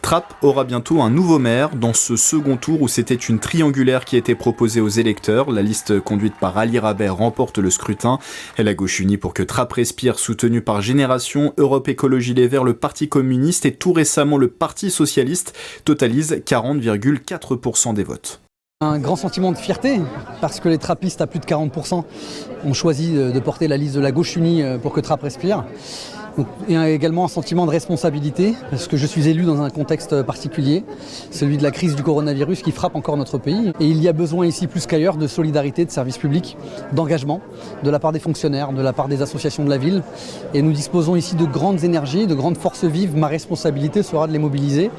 Trappes aura bientôt un nouveau maire dans ce second tour où c'était une triangulaire qui était proposée aux électeurs. La liste conduite par Ali Rabet remporte le scrutin. Et la gauche unie pour que Trappes respire, soutenue par Génération, Europe Écologie Les Verts, le Parti communiste et tout récemment le Parti socialiste, totalise 40,4% des votes. Un grand sentiment de fierté, parce que les trappistes à plus de 40% ont choisi de porter la liste de la gauche unie pour que Trappes respire. Donc, et également un sentiment de responsabilité, parce que je suis élu dans un contexte particulier, celui de la crise du coronavirus qui frappe encore notre pays. Et il y a besoin ici plus qu'ailleurs de solidarité, de services publics, d'engagement de la part des fonctionnaires, de la part des associations de la ville. Et nous disposons ici de grandes énergies, de grandes forces vives. Ma responsabilité sera de les mobiliser.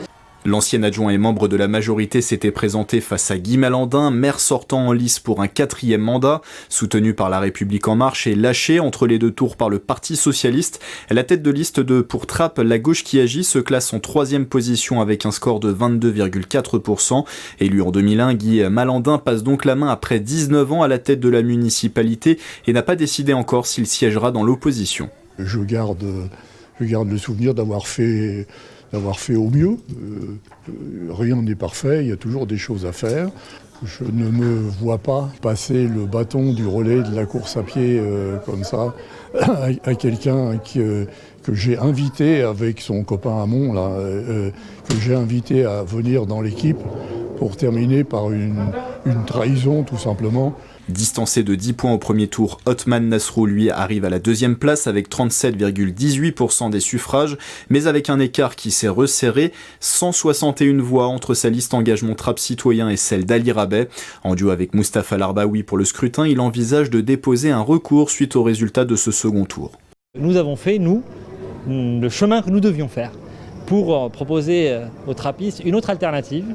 L'ancien adjoint et membre de la majorité s'était présenté face à Guy Malandin, maire sortant en lice pour un 4e mandat, soutenu par La République En Marche et lâché entre les deux tours par le Parti socialiste. La tête de liste pour Trappes, la gauche qui agit, se classe en 3e position avec un score de 22,4%. Élu en 2001, Guy Malandin passe donc la main après 19 ans à la tête de la municipalité et n'a pas décidé encore s'il siégera dans l'opposition. Je garde le souvenir d'avoir fait au mieux. Rien n'est parfait, il y a toujours des choses à faire. Je ne me vois pas passer le bâton du relais de la course à pied comme ça à quelqu'un que j'ai invité avec son copain Hamon, que j'ai invité à venir dans l'équipe pour terminer par une trahison tout simplement. Distancé de 10 points au premier tour, Othman Nasrou, lui, arrive à la 2e place avec 37,18% des suffrages, mais avec un écart qui s'est resserré, 161 voix entre sa liste engagement Trappes Citoyen et celle d'Ali Rabet. En duo avec Moustapha Larbaoui pour le scrutin, il envisage de déposer un recours suite aux résultats de ce second tour. Nous avons fait, le chemin que nous devions faire pour proposer aux trappistes une autre alternative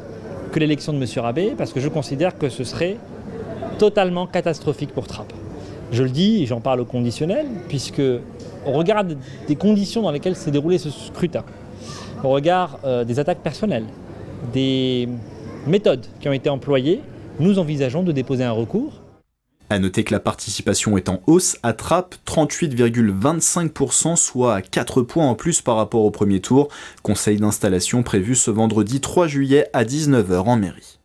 que l'élection de M. Rabet, parce que je considère que ce serait totalement catastrophique pour Trappes. Je le dis et j'en parle au conditionnel, puisque au regard des conditions dans lesquelles s'est déroulé ce scrutin, au regard des attaques personnelles, des méthodes qui ont été employées, nous envisageons de déposer un recours. À noter que la participation est en hausse à Trappes, 38,25%, soit à 4 points en plus par rapport au premier tour. Conseil d'installation prévu ce vendredi 3 juillet à 19h en mairie.